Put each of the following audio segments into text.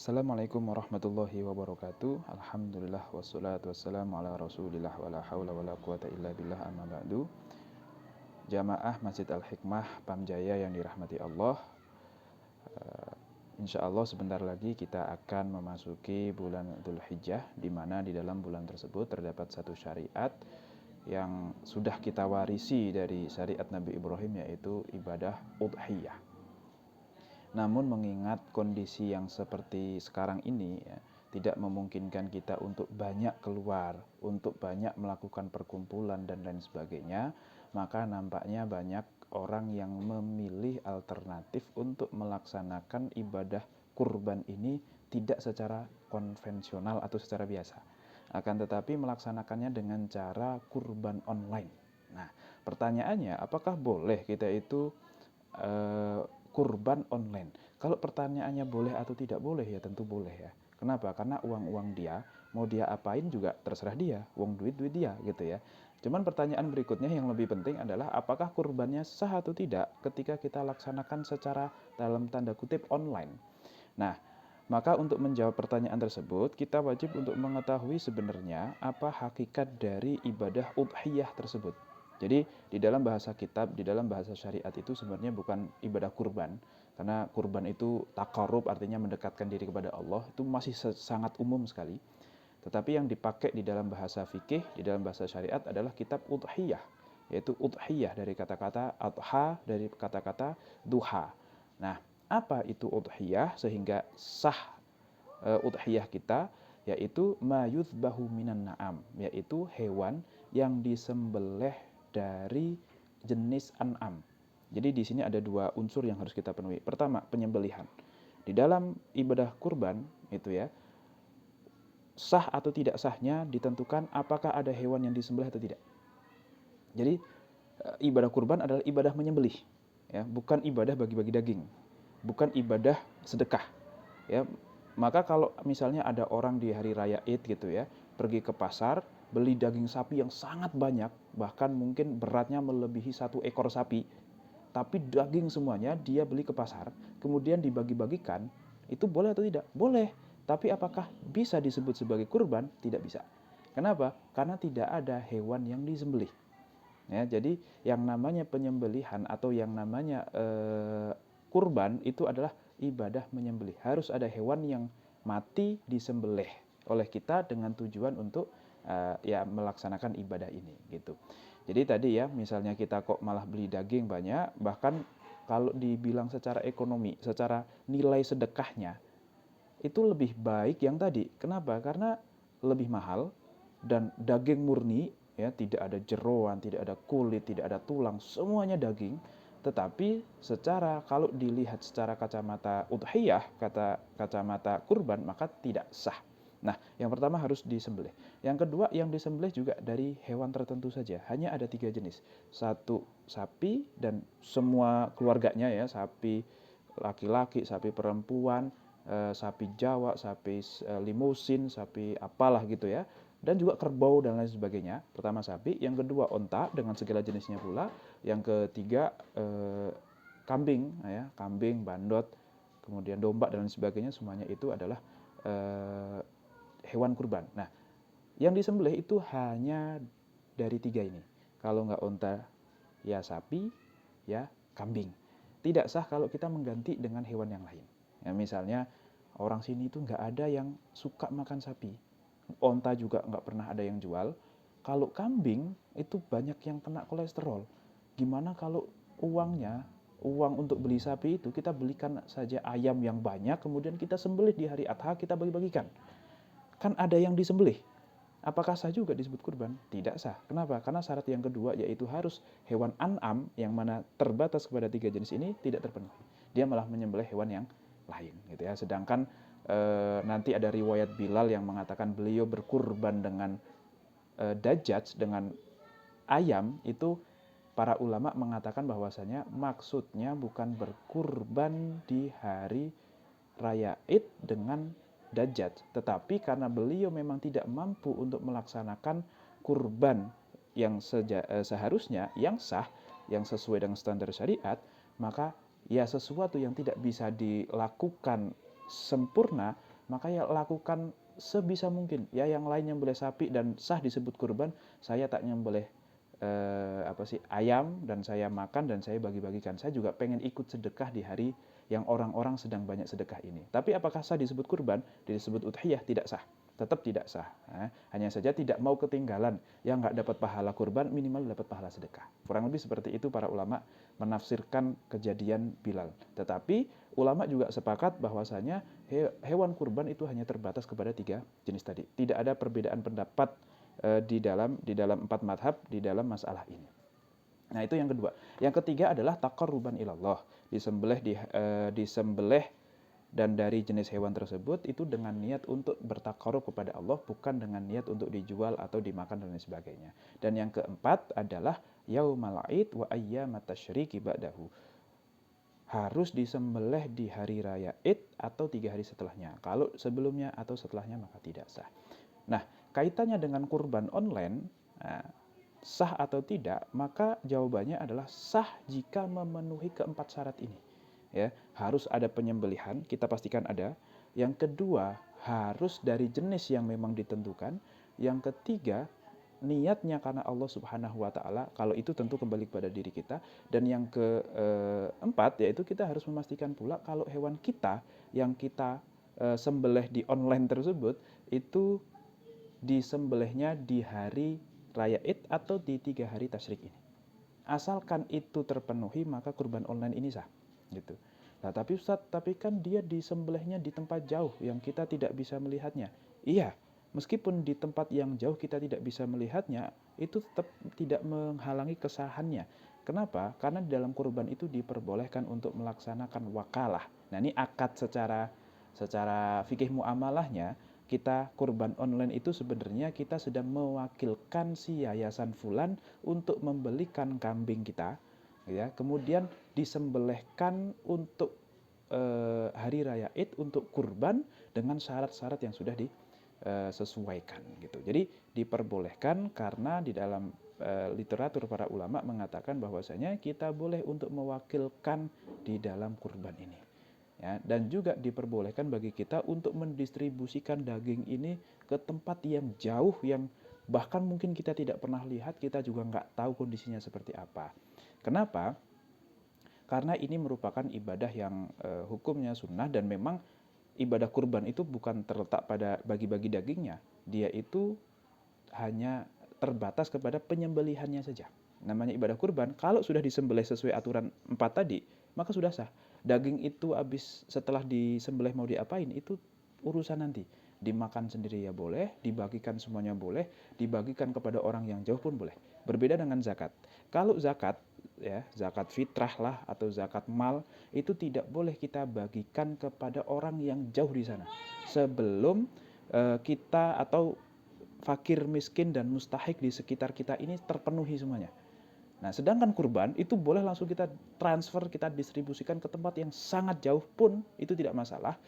Assalamualaikum warahmatullahi wabarakatuh. Alhamdulillah wassalatu wassalamu ala rasulillah wala hawla wala quwata illa billah amma ba'du. Jamaah Masjid Al-Hikmah Pamjaya yang dirahmati Allah, insya Allah sebentar lagi kita akan memasuki bulan Dzulhijjah, di mana di dalam bulan tersebut terdapat satu syariat yang sudah kita warisi dari syariat Nabi Ibrahim, yaitu ibadah udhiyah. Namun mengingat kondisi yang seperti sekarang ini ya, tidak memungkinkan kita untuk banyak keluar, untuk banyak melakukan perkumpulan dan lain sebagainya, maka nampaknya banyak orang yang memilih alternatif untuk melaksanakan ibadah kurban ini tidak secara konvensional atau secara biasa, akan tetapi melaksanakannya dengan cara kurban online. Nah, pertanyaannya, apakah boleh kita itu kurban online? Kalau pertanyaannya boleh atau tidak boleh, ya tentu boleh ya. Kenapa? Karena uang dia, mau dia apain juga terserah dia, uang duit dia gitu ya. Cuman pertanyaan berikutnya yang lebih penting adalah apakah kurbannya sah atau tidak ketika kita laksanakan secara dalam tanda kutip online. Nah, maka untuk menjawab pertanyaan tersebut, kita wajib untuk mengetahui sebenarnya apa hakikat dari ibadah udhiyah tersebut. Jadi di dalam bahasa kitab, di dalam bahasa syariat itu sebenarnya bukan ibadah kurban, karena kurban itu taqarrub, artinya mendekatkan diri kepada Allah, itu masih sangat umum sekali. Tetapi yang dipakai di dalam bahasa fikih, di dalam bahasa syariat adalah kitab udhiyah, yaitu udhiyah dari kata-kata adha, dari kata-kata duha. Nah, apa itu udhiyah sehingga sah udhiyah kita, yaitu ma yuzbahu minan na'am, yaitu hewan yang disembelih dari jenis an'am. Jadi di sini ada dua unsur yang harus kita penuhi. Pertama, penyembelihan. Di dalam ibadah kurban itu ya, sah atau tidak sahnya ditentukan apakah ada hewan yang disembelih atau tidak. Jadi ibadah kurban adalah ibadah menyembelih, ya, bukan ibadah bagi-bagi daging, bukan ibadah sedekah. Ya, maka kalau misalnya ada orang di hari raya Id gitu ya, pergi ke pasar, beli daging sapi yang sangat banyak, bahkan mungkin beratnya melebihi 1 ekor sapi, tapi daging semuanya dia beli ke pasar, kemudian dibagi-bagikan, itu boleh atau tidak? Boleh. Tapi apakah bisa disebut sebagai kurban? Tidak bisa. Kenapa? Karena tidak ada hewan yang disembelih. Ya, jadi yang namanya penyembelihan atau yang namanya kurban itu adalah ibadah menyembelih. Harus ada hewan yang mati disembelih oleh kita dengan tujuan untuk ya melaksanakan ibadah ini gitu. Jadi tadi ya, misalnya kita kok malah beli daging banyak, bahkan kalau dibilang secara ekonomi, secara nilai sedekahnya itu lebih baik yang tadi. Kenapa? Karena lebih mahal dan daging murni, ya, tidak ada jeroan, tidak ada kulit, tidak ada tulang, semuanya daging. Tetapi secara kalau dilihat secara kacamata udhiyah, kacamata kurban, maka tidak sah. Nah, yang pertama harus disembelih. Yang kedua, yang disembelih juga dari hewan tertentu saja. Hanya ada 3 jenis. Satu, sapi dan semua keluarganya ya, sapi laki-laki, sapi perempuan, sapi Jawa, sapi limusin, sapi apalah gitu ya, dan juga kerbau dan lain sebagainya. Pertama sapi, yang kedua onta dengan segala jenisnya pula, yang ketiga kambing, ya, kambing, bandot, kemudian domba dan lain sebagainya, semuanya itu adalah hewan kurban. Nah, yang disembelih itu hanya dari 3 ini. Kalau nggak onta, ya sapi, ya kambing. Tidak sah kalau kita mengganti dengan hewan yang lain. Ya, misalnya orang sini itu nggak ada yang suka makan sapi, onta juga nggak pernah ada yang jual. Kalau kambing itu banyak yang kena kolesterol. Gimana kalau uang untuk beli sapi itu kita belikan saja ayam yang banyak, kemudian kita sembelih di hari Adha, kita bagi-bagikan. Kan ada yang disembelih. Apakah sah juga disebut kurban? Tidak sah. Kenapa? Karena syarat yang kedua, yaitu harus hewan an'am yang mana terbatas kepada 3 jenis ini tidak terpenuhi. Dia malah menyembelih hewan yang lain gitu ya. Sedangkan nanti ada riwayat Bilal yang mengatakan beliau berkurban dengan dajjaj, dengan ayam. Itu para ulama mengatakan bahwasanya maksudnya bukan berkurban di hari raya Id dengan dajjaj, tetapi karena beliau memang tidak mampu untuk melaksanakan kurban yang seharusnya, yang sah, yang sesuai dengan standar syariat, maka ya sesuatu yang tidak bisa dilakukan sempurna, maka ya lakukan sebisa mungkin. Ya yang lain nyembelih sapi dan sah disebut kurban, saya tak nyembelih ayam dan saya makan dan saya bagi-bagikan. Saya juga pengen ikut sedekah di hari yang orang-orang sedang banyak sedekah ini. Tapi apakah sah disebut kurban? Disebut udhiyah? Tidak sah. Tetap tidak sah. Hanya saja tidak mau ketinggalan. Yang nggak dapat pahala kurban, minimal dapat pahala sedekah. Kurang lebih seperti itu para ulama menafsirkan kejadian Bilal. Tetapi ulama juga sepakat bahwasanya hewan kurban itu hanya terbatas kepada 3 jenis tadi. Tidak ada perbedaan pendapat di dalam 4 madhab di dalam masalah ini. Nah, itu yang kedua. Yang ketiga adalah taqarruban ilallah. Disembelih dan dari jenis hewan tersebut itu dengan niat untuk bertakarub kepada Allah, bukan dengan niat untuk dijual atau dimakan dan lain sebagainya. Dan yang keempat adalah yaumal id wa ayyamat tasyriqi ba'dahu. Harus disembelih di hari raya Id atau 3 hari setelahnya. Kalau sebelumnya atau setelahnya maka tidak sah. Nah, kaitannya dengan kurban online, sah atau tidak, maka jawabannya adalah sah jika memenuhi keempat syarat ini. Ya, harus ada penyembelihan, kita pastikan ada. Yang kedua, harus dari jenis yang memang ditentukan. Yang ketiga, niatnya karena Allah Subhanahu wa taala, kalau itu tentu kembali kepada diri kita. Dan yang keempat yaitu kita harus memastikan pula kalau hewan kita yang kita sembelih di online tersebut itu disembelihnya di hari raya Id atau di 3 hari tasyrik ini. Asalkan itu terpenuhi maka kurban online ini sah, gitu. Nah, tapi Ustaz, tapi kan dia disembelihnya di tempat jauh yang kita tidak bisa melihatnya. Iya, meskipun di tempat yang jauh kita tidak bisa melihatnya, itu tetap tidak menghalangi kesahannya. Kenapa? Karena di dalam kurban itu diperbolehkan untuk melaksanakan wakalah. Nah, ini akad secara fikih muamalahnya, kita kurban online itu sebenarnya kita sedang mewakilkan si yayasan fulan untuk membelikan kambing kita, ya, kemudian disembelihkan untuk hari raya Id untuk kurban dengan syarat-syarat yang sudah disesuaikan gitu. Jadi diperbolehkan karena di dalam literatur para ulama mengatakan bahwasanya kita boleh untuk mewakilkan di dalam kurban ini. Ya, dan juga diperbolehkan bagi kita untuk mendistribusikan daging ini ke tempat yang jauh yang bahkan mungkin kita tidak pernah lihat, kita juga nggak tahu kondisinya seperti apa. Kenapa? Karena ini merupakan ibadah yang hukumnya sunnah dan memang ibadah kurban itu bukan terletak pada bagi-bagi dagingnya. Dia itu hanya terbatas kepada penyembelihannya saja. Namanya ibadah kurban, kalau sudah disembelih sesuai aturan 4 tadi, maka sudah sah. Daging itu habis setelah disembelih mau diapain, itu urusan nanti. Dimakan sendiri ya boleh, dibagikan semuanya boleh, dibagikan kepada orang yang jauh pun boleh. Berbeda dengan zakat. Kalau zakat, ya, zakat fitrah lah atau zakat mal, itu tidak boleh kita bagikan kepada orang yang jauh di sana. Sebelum kita atau fakir, miskin, dan mustahik di sekitar kita ini terpenuhi semuanya. Nah, sedangkan kurban itu boleh langsung kita transfer, kita distribusikan ke tempat yang sangat jauh pun itu tidak masalah,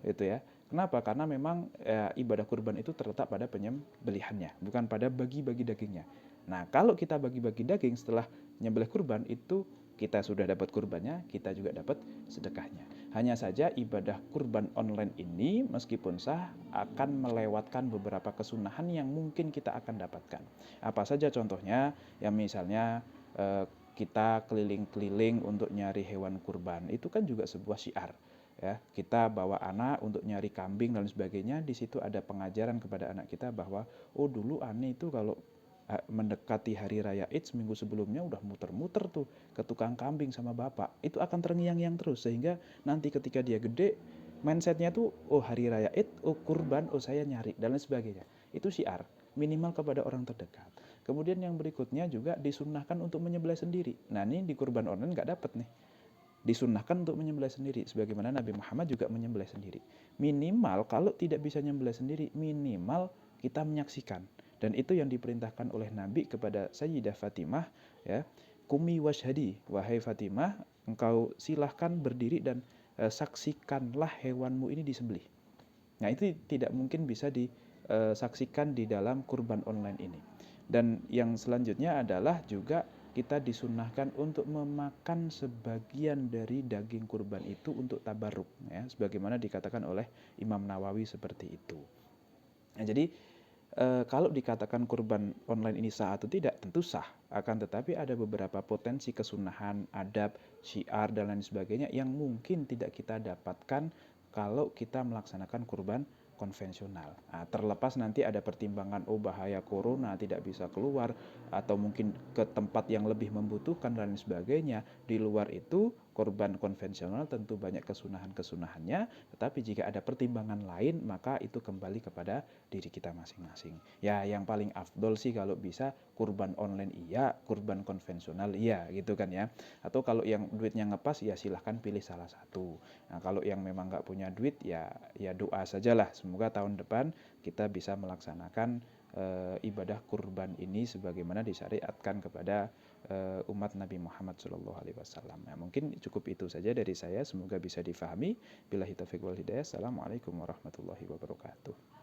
itu ya. Kenapa? Karena memang ibadah kurban itu terletak pada penyembelihannya, bukan pada bagi-bagi dagingnya. Nah, kalau kita bagi-bagi daging setelah nyembelih kurban itu kita sudah dapat kurbannya, kita juga dapat sedekahnya. Hanya saja ibadah kurban online ini meskipun sah akan melewatkan beberapa kesunahan yang mungkin kita akan dapatkan. Apa saja contohnya? Ya misalnya kita keliling-keliling untuk nyari hewan kurban, itu kan juga sebuah syiar. Ya, kita bawa anak untuk nyari kambing dan sebagainya, di situ ada pengajaran kepada anak kita bahwa oh dulu Ani itu kalau mendekati hari raya Id seminggu sebelumnya udah muter-muter tuh ke tukang kambing sama bapak, itu akan terngiang-ngiang terus sehingga nanti ketika dia gede mindsetnya tuh oh hari raya Id, oh kurban, oh saya nyari dan lain sebagainya. Itu syiar minimal kepada orang terdekat. Kemudian yang berikutnya juga disunnahkan untuk menyembelih sendiri. Nah ini di kurban online nggak dapat nih. Disunnahkan untuk menyembelih sendiri, sebagaimana Nabi Muhammad juga menyembelih sendiri. Minimal kalau tidak bisa menyembelih sendiri, minimal kita menyaksikan. Dan itu yang diperintahkan oleh Nabi kepada Sayyidah Fatimah, ya. Kumi washhadi, wahai Fatimah, engkau silahkan berdiri dan saksikanlah hewanmu ini disembelih. Nah itu tidak mungkin bisa disaksikan di dalam kurban online ini. Dan yang selanjutnya adalah juga kita disunahkan untuk memakan sebagian dari daging kurban itu untuk tabarruk, ya, sebagaimana dikatakan oleh Imam Nawawi seperti itu. Nah, jadi kalau dikatakan kurban online ini sah atau tidak, tentu sah. Akan tetapi ada beberapa potensi kesunahan, adab, syiar, dan lain sebagainya yang mungkin tidak kita dapatkan kalau kita melaksanakan kurban konvensional. Nah, terlepas nanti ada pertimbangan, oh bahaya corona tidak bisa keluar, atau mungkin ke tempat yang lebih membutuhkan dan lain sebagainya. Di luar itu, kurban konvensional tentu banyak kesunahan-kesunahannya, tetapi jika ada pertimbangan lain, maka itu kembali kepada diri kita masing-masing. Ya, yang paling afdol sih kalau bisa kurban online iya, kurban konvensional iya, gitu kan ya. Atau kalau yang duitnya ngepas, ya silahkan pilih salah satu. Nah, kalau yang memang nggak punya duit, ya doa sajalah. Semoga tahun depan kita bisa melaksanakan ibadah kurban ini sebagaimana disyariatkan kepada umat Nabi Muhammad SAW. Nah, mungkin cukup itu saja dari saya. Semoga bisa difahami. Billahi taufiq wal hidayah. Assalamualaikum warahmatullahi wabarakatuh.